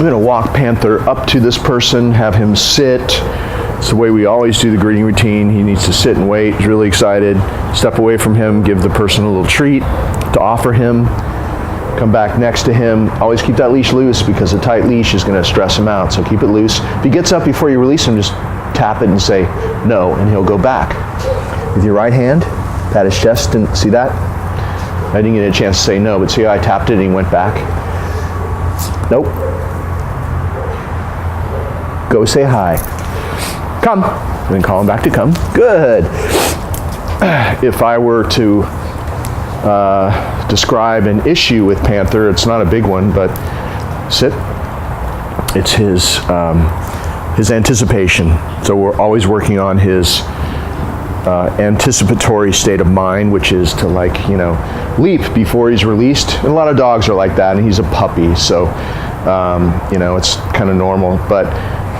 I'm gonna walk Panther up to this person, have him sit. It's the way we always do the greeting routine. He needs to sit and wait. He's really excited. Step away from him, give the person a little treat to offer him. Come back next to him. Always keep that leash loose because a tight leash is gonna stress him out, so keep it loose. If he gets up before you release him, just tap it and say no, and he'll go back. With your right hand, pat his chest, and see that? I didn't get a chance to say no, but see how I tapped it and he went back? Nope. Go say hi. Come. And then call him back to come. Good. If I were to describe an issue with Panther, it's not a big one, but sit. It's his anticipation. So we're always working on his anticipatory state of mind, which is to leap before he's released. And a lot of dogs are like that, and he's a puppy, so it's kind of normal. But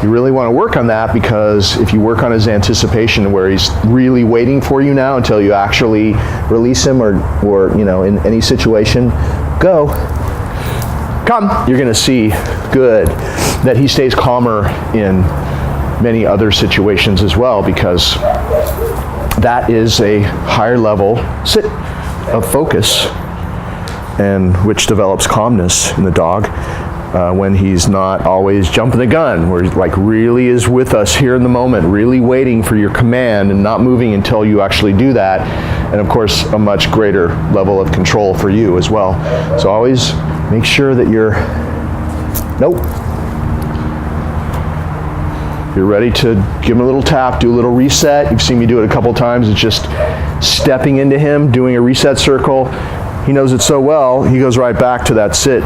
you really want to work on that, because if you work on his anticipation where he's really waiting for you now until you actually release him, or in any situation, go, come, you're going to see good that he stays calmer in many other situations as well, because that is a higher level sit of focus, and which develops calmness in the dog when he's not always jumping the gun, where he really is with us here in the moment, really waiting for your command and not moving until you actually do that. And of course, a much greater level of control for you as well. So always make sure that you're ready to give him a little tap, do a little reset. You've seen me do it a couple times. It's just stepping into him, doing a reset circle. He knows it so well, he goes right back to that sit.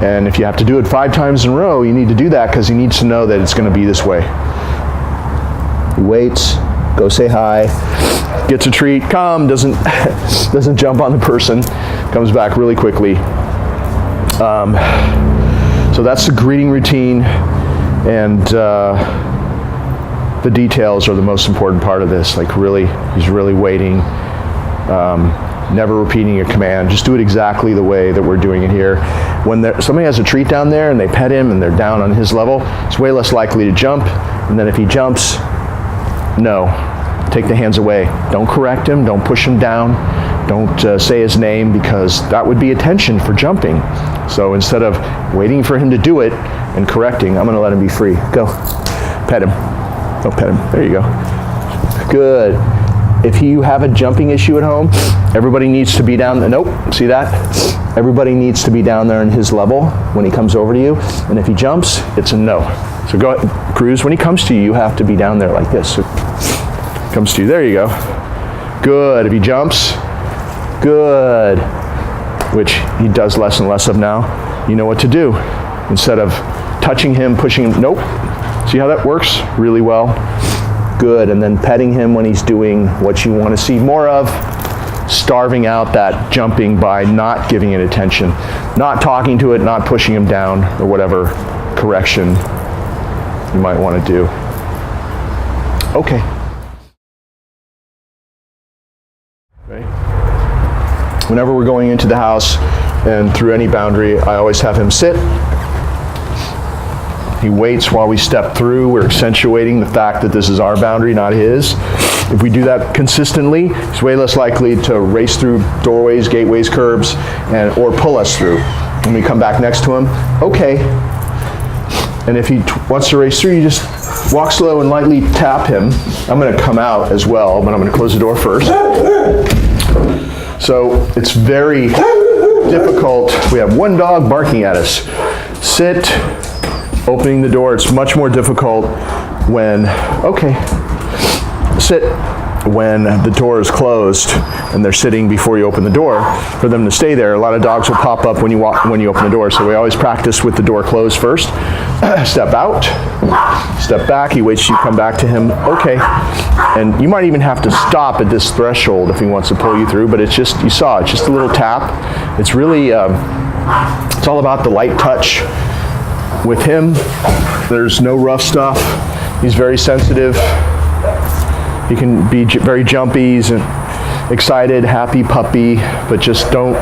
And if you have to do it 5 times in a row, you need to do that, because he needs to know that it's going to be this way. He waits, go say hi, gets a treat, come, doesn't jump on the person, comes back really quickly. So that's the greeting routine, and the details are the most important part of this. He's really waiting, never repeating a command. Just do it exactly the way that we're doing it here. When somebody has a treat down there and they pet him and they're down on his level, it's way less likely to jump. And then if he jumps, no, take the hands away. Don't correct him, don't push him down, don't say his name, because that would be attention for jumping. So instead of waiting for him to do it and correcting, I'm gonna let him be free. Go, pet him. Oh, pet him, there you go. Good. If you have a jumping issue at home, everybody needs to be down there. Nope, see that? Everybody needs to be down there in his level when he comes over to you. And if he jumps, it's a no. So go ahead, Cruz, when he comes to you, you have to be down there like this. So comes to you, there you go. Good, if he jumps, good. Which he does less and less of now. You know what to do. Instead of touching him, pushing him, nope. See how that works really well? Good, and then petting him when he's doing what you want to see more of, starving out that jumping by not giving it attention, not talking to it, not pushing him down, or whatever correction you might want to do. Okay. Whenever we're going into the house and through any boundary, I always have him sit. He waits while we step through. We're accentuating the fact that this is our boundary, not his. If we do that consistently, he's way less likely to race through doorways, gateways, curbs, or pull us through. When we come back next to him, okay. And if he wants to race through, you just walk slow and lightly tap him. I'm going to come out as well, but I'm going to close the door first. So it's very difficult. We have one dog barking at us. Sit. Opening the door, it's much more difficult when, sit, when the door is closed and they're sitting before you open the door, for them to stay there. A lot of dogs will pop up when you open the door, so we always practice with the door closed first. Step out, step back, he waits till you come back to him, okay. And you might even have to stop at this threshold if he wants to pull you through, but it's just, you saw, it's just a little tap. It's really, it's all about the light touch. With him, there's no rough stuff. He's very sensitive. He can be very jumpy. He's an excited, happy puppy, but just don't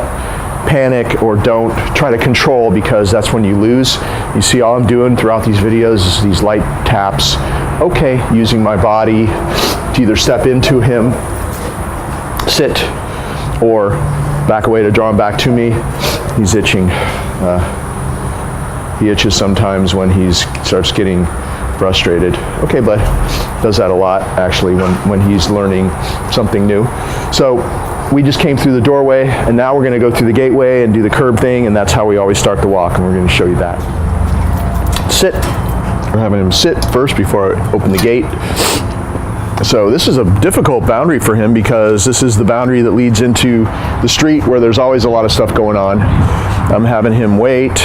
panic or don't try to control, because that's when you lose. You see all I'm doing throughout these videos is these light taps. Okay, using my body to either step into him, sit, or back away to draw him back to me. He's itching. He itches sometimes when he starts getting frustrated. Okay, bud. Does that a lot, actually, when he's learning something new. So we just came through the doorway, and now we're going to go through the gateway and do the curb thing, and that's how we always start the walk, and we're going to show you that. Sit. We're having him sit first before I open the gate. So this is a difficult boundary for him, because this is the boundary that leads into the street where there's always a lot of stuff going on. I'm having him wait,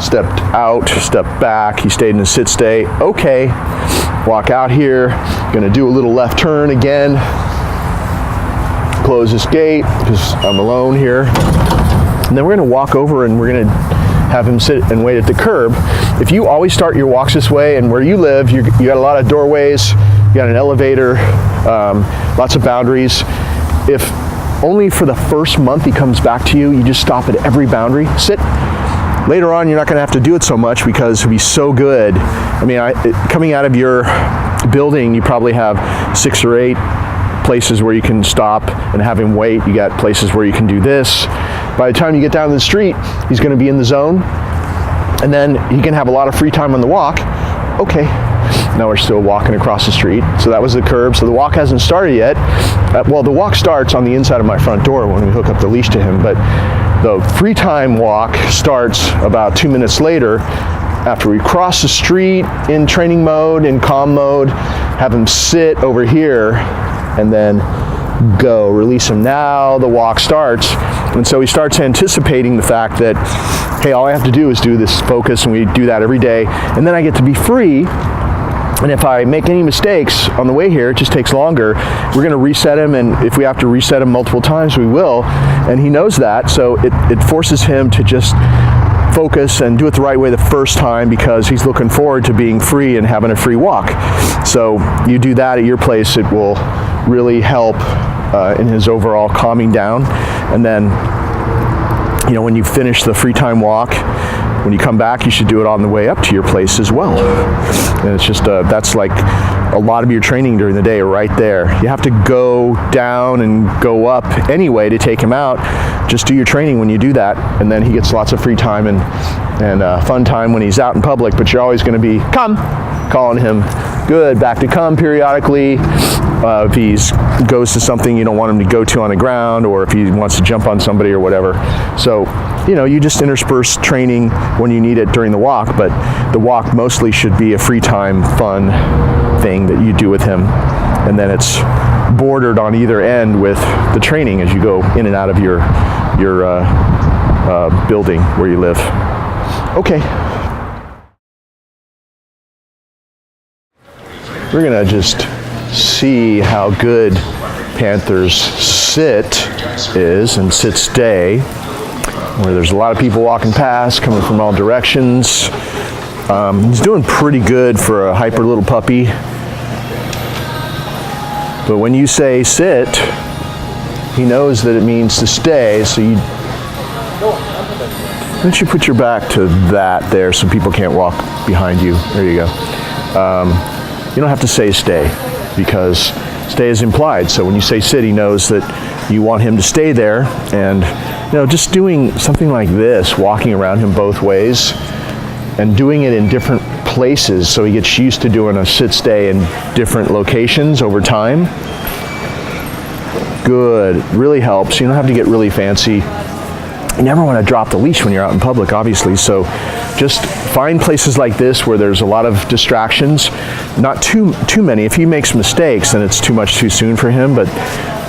stepped out, stepped back. He stayed in a sit stay. Okay, walk out here. Gonna do a little left turn again. Close this gate because I'm alone here. And then we're gonna walk over and we're gonna have him sit and wait at the curb. If you always start your walks this way, and where you live, you got a lot of doorways, you got an elevator, lots of boundaries. If only for the first month he comes back to you, you just stop at every boundary, sit. Later on, you're not going to have to do it so much because it'll be so good. I mean, coming out of your building, you probably have 6 or 8 places where you can stop and have him wait. You got places where you can do this. By the time you get down to the street, he's going to be in the zone, and then he can have a lot of free time on the walk. Okay, now we're still walking across the street. So that was the curb. So the walk hasn't started yet. Well, the walk starts on the inside of my front door when we hook up the leash to him, but the free time walk starts about 2 minutes later, after we cross the street in training mode, in calm mode, have him sit over here, and then go. Release him. Now the walk starts. And so he starts anticipating the fact that, hey, all I have to do is do this focus, and we do that every day, and then I get to be free. And if I make any mistakes on the way here, it just takes longer. We're going to reset him, and if we have to reset him multiple times, we will. And he knows that, so it forces him to just focus and do it the right way the first time, because he's looking forward to being free and having a free walk. So you do that at your place, it will really help in his overall calming down. And then, you know, when you finish the free time walk, when you come back, you should do it on the way up to your place as well. And it's just, that's like a lot of your training during the day right there. You have to go down and go up anyway to take him out. Just do your training when you do that, and then he gets lots of free time and fun time when he's out in public, but you're always going to be, come, calling him. Good, back to come periodically. If he goes to something you don't want him to go to on the ground, or if he wants to jump on somebody or whatever. So, you know, you just intersperse training when you need it during the walk, but the walk mostly should be a free time, fun thing that you do with him. And then it's bordered on either end with the training as you go in and out of your building where you live. Okay. We're gonna just see how good Panther's sit is, and sit stay, where there's a lot of people walking past, coming from all directions. He's doing pretty good for a hyper little puppy. But when you say sit, he knows that it means to stay, so why don't you put your back to that there so people can't walk behind you. There you go. You don't have to say stay, because stay is implied. So when you say sit, he knows that you want him to stay there. And, you know, just doing something like this, walking around him both ways and doing it in different places, so he gets used to doing a sit stay in different locations over time. Good, really helps. You don't have to get really fancy. You never want to drop the leash when you're out in public, obviously, so just find places like this where there's a lot of distractions, not too many. If he makes mistakes, then it's too much too soon for him, but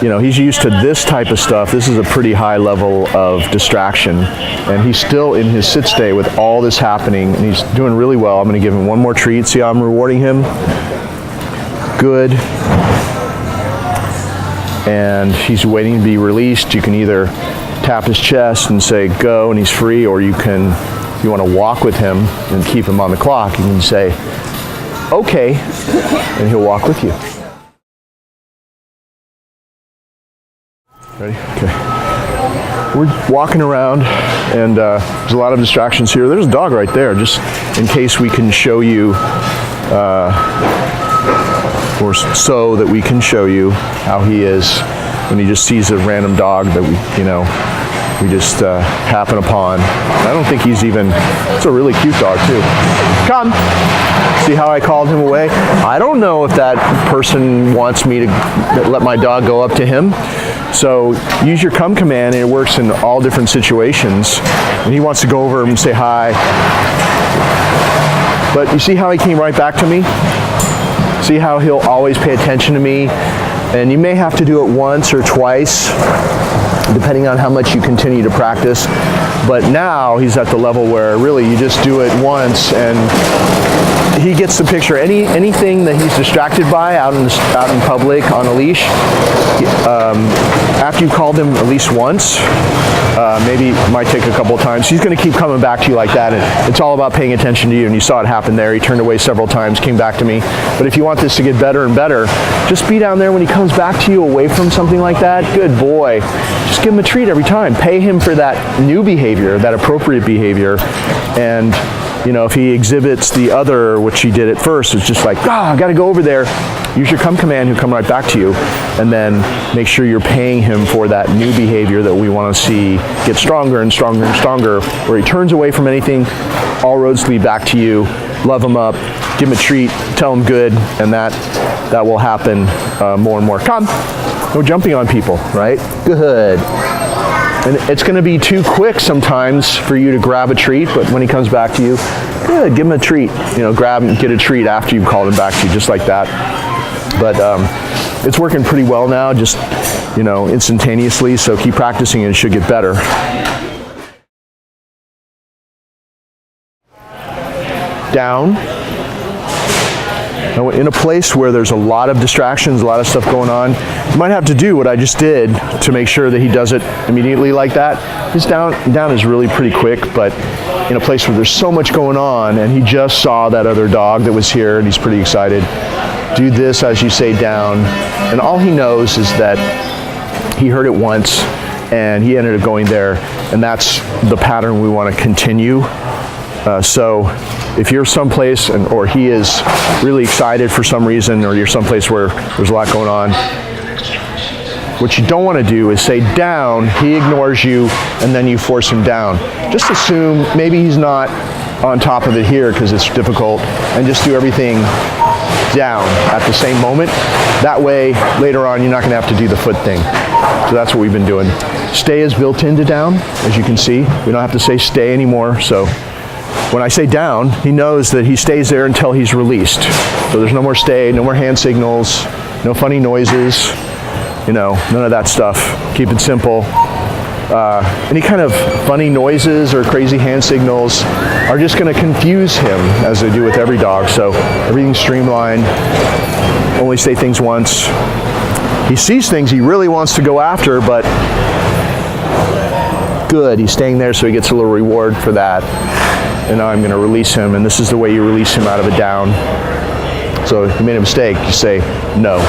you know, he's used to this type of stuff. This is a pretty high level of distraction, and he's still in his sit stay with all this happening, and he's doing really well. I'm going to give him one more treat. See how I'm rewarding him? Good. And he's waiting to be released. You can either tap his chest and say go, and he's free, or you can, if you want to walk with him and keep him on the clock, you can say okay, and he'll walk with you. Ready? Okay. we're walking around, and there's a lot of distractions here. There's a dog right there, just in case we can show you, or so that we can show you how he is when he just sees a random dog that we just happen upon. I don't think he's even, it's a really cute dog too. Come. See how I called him away? I don't know if that person wants me to let my dog go up to him. So use your come command, and it works in all different situations. And he wants to go over and say hi. But you see how he came right back to me? See how he'll always pay attention to me? And you may have to do it once or twice, depending on how much you continue to practice. But now he's at the level where really you just do it once and he gets the picture. Anything that he's distracted by out in public on a leash, after you've called him at least once, maybe it might take a couple times, he's going to keep coming back to you like that. And it's all about paying attention to you. And you saw it happen there. He turned away several times, came back to me. But if you want this to get better and better, just be down there when he comes back to you away from something like that. Good boy. Just give him a treat every time. Pay him for that new behavior, that appropriate behavior. And if he exhibits the other, which he did at first, it's just like, I got to go over there. Use your come command, he'll come right back to you. And then make sure you're paying him for that new behavior that we want to see get stronger and stronger and stronger, where he turns away from anything, all roads lead back to you. Love him up, give him a treat, tell him good, and that will happen more and more. Come. No jumping on people, right? Good. And it's going to be too quick sometimes for you to grab a treat, but when he comes back to you, good, give him a treat. Grab and get a treat after you've called him back to you, just like that. But it's working pretty well now, just, instantaneously, so keep practicing and it should get better. Down. Now, in a place where there's a lot of distractions, a lot of stuff going on, you might have to do what I just did to make sure that he does it immediately like that. His down is really pretty quick, but in a place where there's so much going on, and he just saw that other dog that was here, and he's pretty excited. Do this as you say down, and all he knows is that he heard it once, and he ended up going there, and that's the pattern we want to continue. So if you're someplace or he is really excited for some reason, or you're someplace where there's a lot going on, what you don't want to do is say down, he ignores you, and then you force him down. Just assume maybe he's not on top of it here because it's difficult, and just do everything down at the same moment. That way, later on, you're not going to have to do the foot thing. So that's what we've been doing. Stay is built into down, as you can see. We don't have to say stay anymore, so when I say down, he knows that he stays there until he's released. So there's no more stay, no more hand signals, no funny noises, none of that stuff. Keep it simple. Any kind of funny noises or crazy hand signals are just going to confuse him, as they do with every dog. So everything's streamlined. Only say things once. He sees things he really wants to go after, but good, he's staying there, so he gets a little reward for that. And now I'm going to release him, and this is the way you release him out of a down. So if you made a mistake, you say no.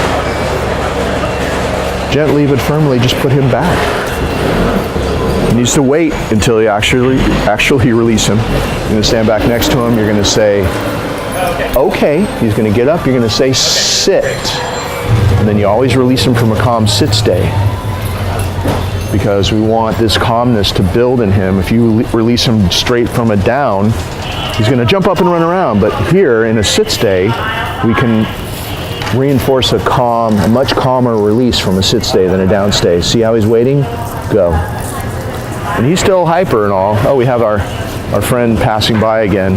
Gently but firmly, just put him back. He needs to wait until you actually release him. You're going to stand back next to him. You're going to say, okay. He's going to get up. You're going to say, sit. And then you always release him from a calm sit stay, because we want this calmness to build in him. If you release him straight from a down, he's going to jump up and run around. But here in a sit stay, we can reinforce a much calmer release from a sit stay than a down stay. See how he's waiting? Go. And he's still hyper and all. Oh, we have our friend passing by again.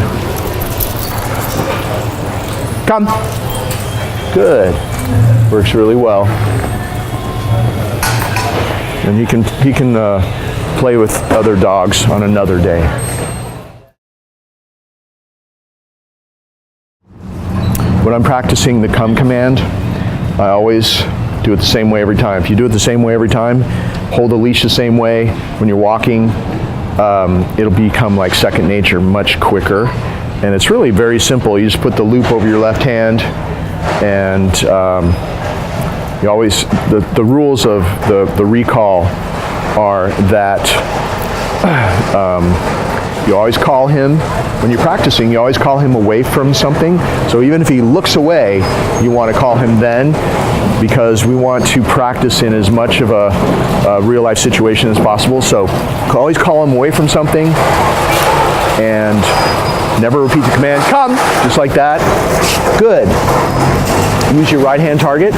Come. Good. Works really well. And he can play with other dogs on another day. When I'm practicing the come command, I always do it the same way every time. If you do it the same way every time, hold the leash the same way when you're walking, it'll become like second nature much quicker. And it's really very simple. You just put the loop over your left hand, and you always, the rules of the recall are that you always call him, when you're practicing, you always call him away from something. So even if he looks away, you want to call him then, because we want to practice in as much of a real life situation as possible. So always call him away from something and never repeat the command, come, just like that. Good. Use your right hand target.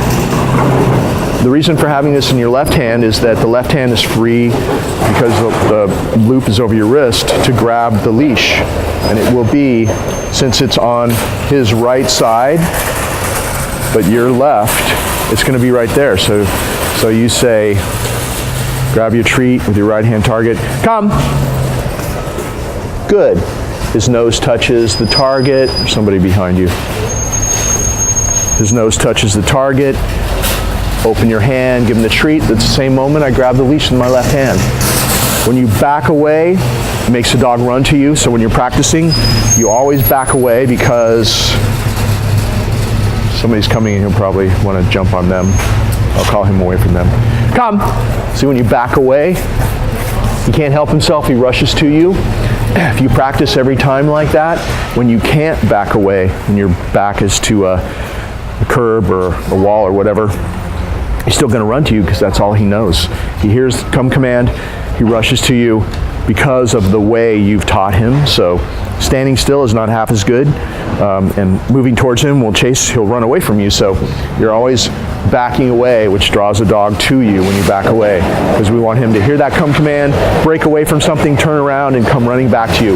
The reason for having this in your left hand is that the left hand is free, because the loop is over your wrist, to grab the leash. And it will be, since it's on his right side, but your left, it's going to be right there. So you say, grab your treat with your right hand target, come. Good. His nose touches the target. There's somebody behind you. His nose touches the target. Open your hand, give him the treat. That's the same moment I grab the leash in my left hand. When you back away, it makes the dog run to you. So when you're practicing, you always back away, because somebody's coming and he'll probably want to jump on them. I'll call him away from them. Come. See, when you back away, he can't help himself. He rushes to you. If you practice every time like that, when you can't back away, when your back is to a curb or a wall or whatever, he's still going to run to you, because that's all he knows. He hears the come command, he rushes to you because of the way you've taught him. So standing still is not half as good, and moving towards him will chase, he'll run away from you. So you're always backing away, which draws a dog to you when you back away, because we want him to hear that come command, break away from something, turn around, and come running back to you.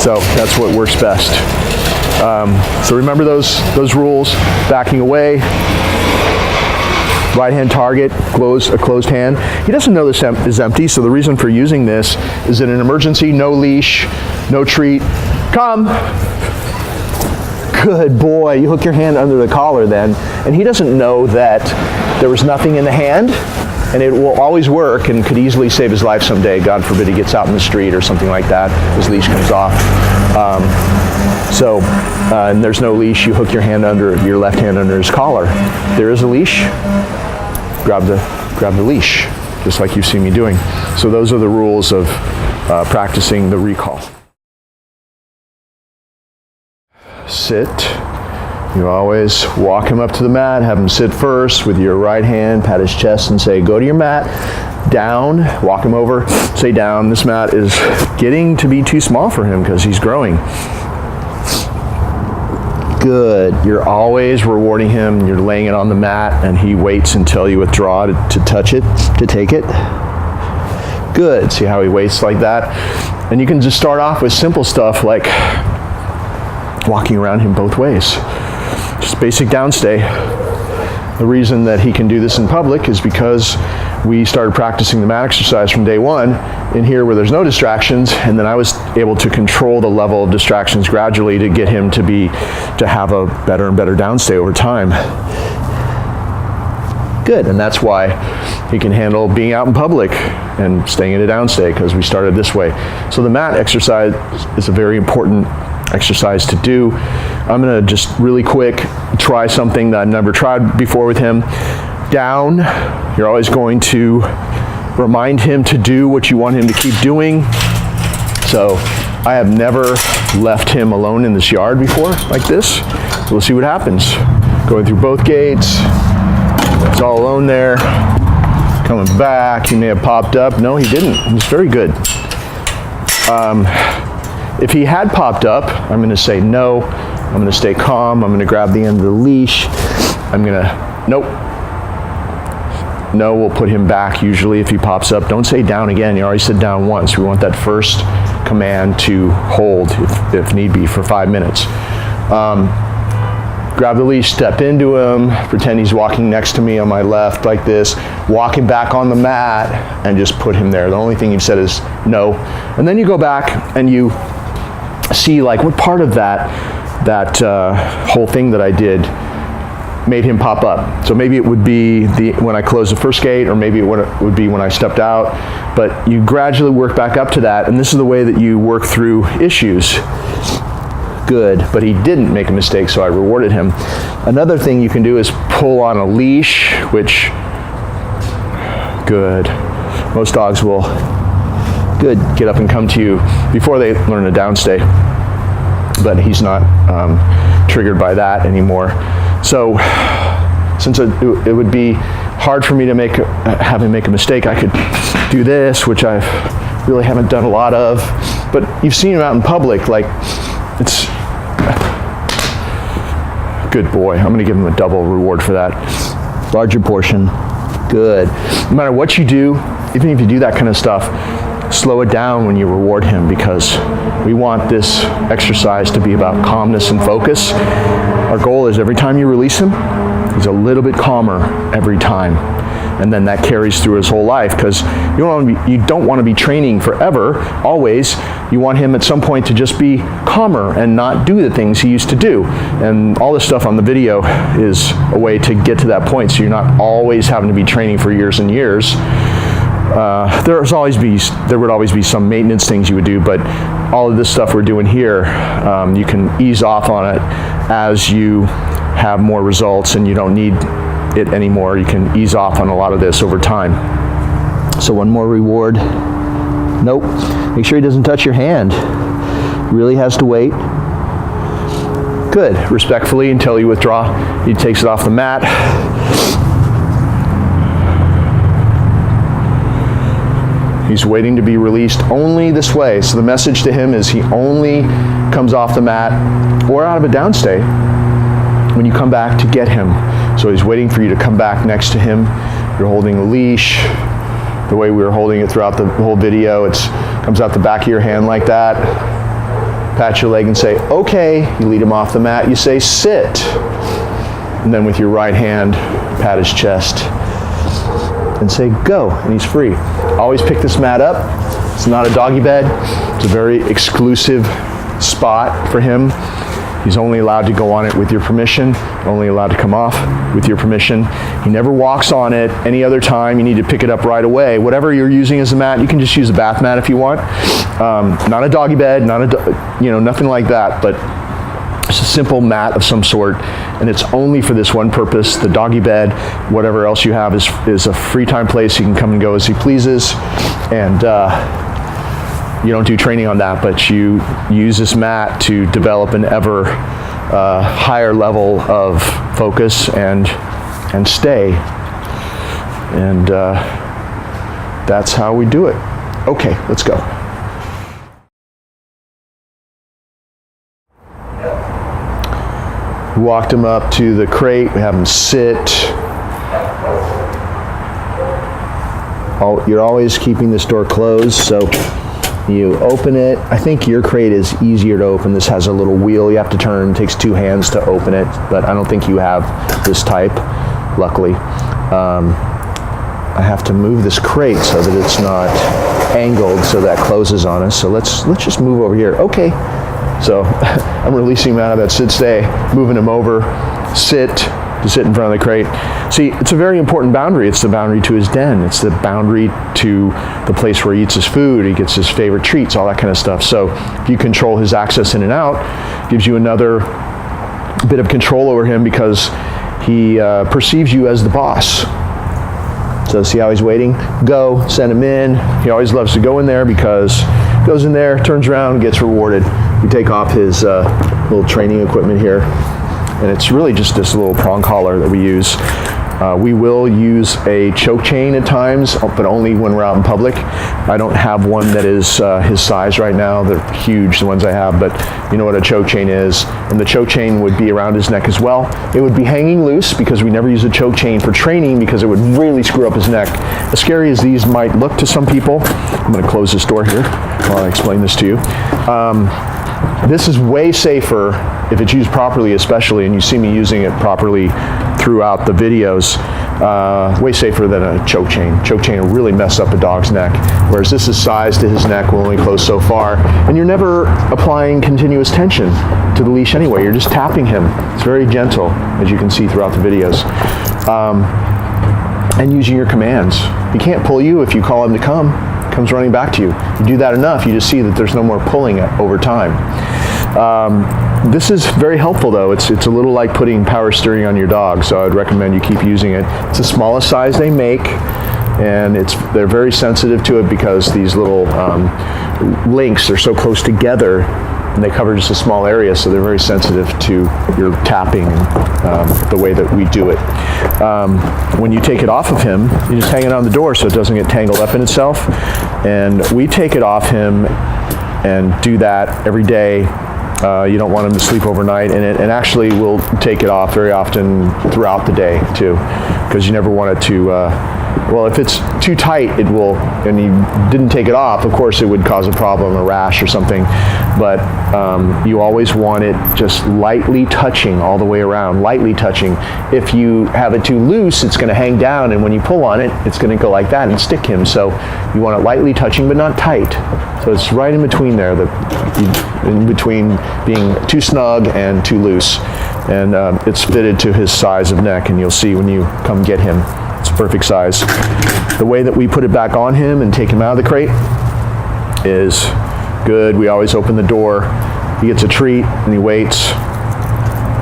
So that's what works best. So remember those rules: backing away, right hand target, a closed hand. He doesn't know this is empty, so the reason for using this is in an emergency: no leash, no treat, come. Good boy. You hook your hand under the collar then, and he doesn't know that there was nothing in the hand, and it will always work and could easily save his life someday. God forbid he gets out in the street or something like that, his leash comes off. And there's no leash, you hook your left hand under his collar. There is a leash, grab the leash, just like you've seen me doing. So those are the rules of practicing the recall. Sit. You always walk him up to the mat, have him sit first with your right hand, pat his chest and say, go to your mat, down, walk him over, say down. This mat is getting to be too small for him because he's growing. Good. You're always rewarding him. You're laying it on the mat and he waits until you withdraw to touch it, to take it. Good. See how he waits like that? And you can just start off with simple stuff like walking around him both ways. Just basic downstay. The reason that he can do this in public is because we started practicing the mat exercise from day one in here where there's no distractions, and then I was able to control the level of distractions gradually to get him to have a better and better downstay over time. Good, and that's why he can handle being out in public and staying in a downstay, because we started this way. So the mat exercise is a very important exercise to do. I'm going to just really quick try something that I've never tried before with him. Down, you're always going to remind him to do what you want him to keep doing. So I have never left him alone in this yard before like this. We'll see what happens. Going through both gates, he's all alone there. Coming back, he may have popped up. No, he didn't. He was very good. If he had popped up, I'm going to say no. I'm going to stay calm. I'm going to grab the end of the leash. I'm going to, nope. No, we'll put him back usually if he pops up. Don't say down again. You already said down once. We want that first command to hold if need be for 5 minutes. Grab the leash, step into him, pretend he's walking next to me on my left like this, walk him back on the mat and just put him there. The only thing you've said is no. And then you go back and you see like what part of that whole thing that I did made him pop up. So maybe it would be when I closed the first gate, or maybe it would be when I stepped out, but you gradually work back up to that, and this is the way that you work through issues. Good, but he didn't make a mistake, so I rewarded him. Another thing you can do is pull on a leash, which, good. Most dogs will get up and come to you before they learn to downstay, but he's not triggered by that anymore. So since it would be hard for me to have him make a mistake, I could do this, which I really haven't done a lot of, but you've seen him out in public. Like, it's good boy. I'm going to give him a double reward for that. Larger portion. Good. No matter what you do, even if you do that kind of stuff, slow it down when you reward him, because we want this exercise to be about calmness and focus. Our goal is every time you release him, he's a little bit calmer every time. And then that carries through his whole life, because you don't want to be training forever, always. You want him at some point to just be calmer and not do the things he used to do. And all this stuff on the video is a way to get to that point, so you're not always having to be training for years and years. There would always be some maintenance things you would do, but all of this stuff we're doing here, you can ease off on it as you have more results and you don't need it anymore. You can ease off on a lot of this over time. So one more reward. Nope. Make sure he doesn't touch your hand. Really has to wait. Good. Respectfully until you withdraw. He takes it off the mat. He's waiting to be released only this way. So the message to him is he only comes off the mat or out of a downstay when you come back to get him. So he's waiting for you to come back next to him. You're holding a leash the way we were holding it throughout the whole video. It comes out the back of your hand like that. Pat your leg and say, okay. You lead him off the mat. You say, sit. And then with your right hand, pat his chest and say, go. And he's free. Always pick this mat up. It's not a doggy bed. It's a very exclusive spot for him. He's only allowed to go on it with your permission, only allowed to come off with your permission. He never walks on it any other time. You need to pick it up right away. Whatever you're using as a mat, you can just use a bath mat if you want. Not a doggy bed, nothing like that, but it's a simple mat of some sort, and it's only for this one purpose. The doggy bed, whatever else you have, is a free time place. He can come and go as he pleases, and you don't do training on that, but you use this mat to develop an ever higher level of focus and stay. And that's how we do it. Okay, let's go. We walked him up to the crate. We have him sit. You're always keeping this door closed, so you open it. I think your crate is easier to open. This has a little wheel you have to turn. It takes two hands to open it, but I don't think you have this type, luckily. I have to move this crate so that it's not angled so that closes on us. So let's just move over here. Okay. So I'm releasing him out of that sit stay, moving him over, to sit in front of the crate. See, it's a very important boundary. It's the boundary to his den. It's the boundary to the place where he eats his food, he gets his favorite treats, all that kind of stuff. So if you control his access in and out, gives you another bit of control over him, because he perceives you as the boss. So see how he's waiting? Go, send him in. He always loves to go in there, because he goes in there, turns around, gets rewarded. We take off his little training equipment here, and it's really just this little prong collar that we use. We will use a choke chain at times, but only when we're out in public. I don't have one that is his size right now. They're huge, the ones I have, but you know what a choke chain is. And the choke chain would be around his neck as well. It would be hanging loose, because we never use a choke chain for training, because it would really screw up his neck. As scary as these might look to some people, I'm going to close this door here while I explain this to you. This is way safer if it's used properly, especially, and you see me using it properly throughout the videos, way safer than a choke chain. Choke chain will really mess up a dog's neck, whereas this is sized to his neck, will only close so far, and you're never applying continuous tension to the leash anyway. You're just tapping him. It's very gentle, as you can see throughout the videos. And using your commands. He can't pull you if you call him to come. He comes running back to you. You do that enough, you just see that there's no more pulling over time. This is very helpful, though. It's a little like putting power steering on your dog, so I'd recommend you keep using it. It's the smallest size they make. and they're very sensitive to it because these little links are so close together, and they cover just a small area, so they're very sensitive to your tapping and the way that we do it. When you take it off of him, you just hang it on the door so it doesn't get tangled up in itself. And we take it off him and do that every day. You don't want him to sleep overnight, and actually we'll take it off very often throughout the day too, because you never want it to, well, if it's too tight, it will, and you didn't take it off, of course it would cause a problem, a rash or something, but you always want it just lightly touching all the way around, lightly touching. If you have it too loose, it's going to hang down, and when you pull on it, it's going to go like that and stick him. So you want it lightly touching, but not tight. So it's right in between there, in between being too snug and too loose. And it's fitted to his size of neck, and you'll see when you come get him, it's perfect size. The way that we put it back on him and take him out of the crate is good. We always open the door. He gets a treat and he waits.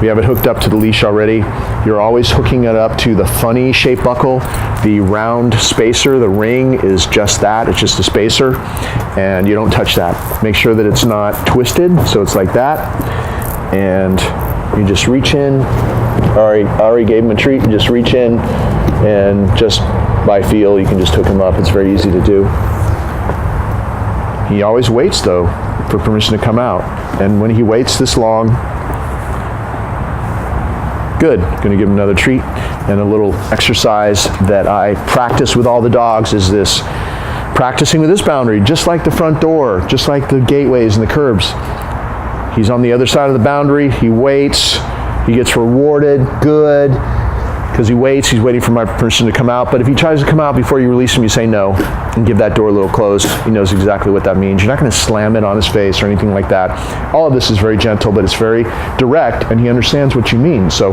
We have it hooked up to the leash already. You're always hooking it up to the funny shape buckle. The round spacer, the ring, is just that. It's just a spacer, and you don't touch that. Make sure that it's not twisted, so it's like that. And you just reach in. Already gave him a treat. You just reach in, and just by feel, you can just hook him up. It's very easy to do. He always waits, though, for permission to come out. And when he waits this long, good. Going to give him another treat. And a little exercise that I practice with all the dogs is this, practicing with this boundary, just like the front door, just like the gateways and the curbs. He's on the other side of the boundary. He waits. He gets rewarded. Good. Because he waits. He's waiting for my permission to come out. But if he tries to come out before you release him, you say no and give that door a little closed. He knows exactly what that means. You're not going to slam it on his face or anything like that. All of this is very gentle, but it's very direct, and he understands what you mean. So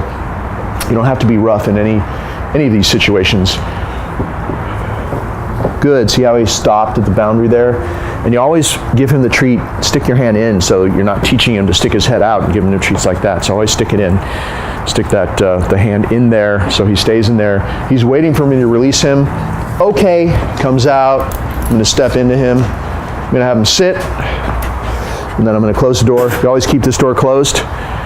you don't have to be rough in any of these situations. Good. See how he stopped at the boundary there? And you always give him the treat, stick your hand in, so you're not teaching him to stick his head out and give him the treats like that. So always stick it in. Stick that the hand in there so he stays in there. He's waiting for me to release him. Okay, comes out. I'm going to step into him. I'm going to have him sit, and then I'm going to close the door. You always keep this door closed.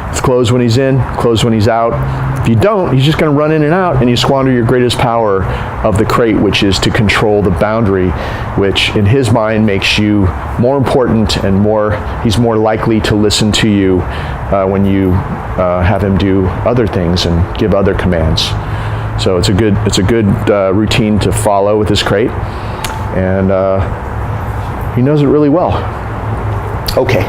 It's closed when he's in, closed when he's out. If you don't, he's just going to run in and out, and you squander your greatest power of the crate, which is to control the boundary, which in his mind makes you more important and he's more likely to listen to you when you have him do other things and give other commands. So it's a good routine to follow with this crate, and he knows it really well. Okay.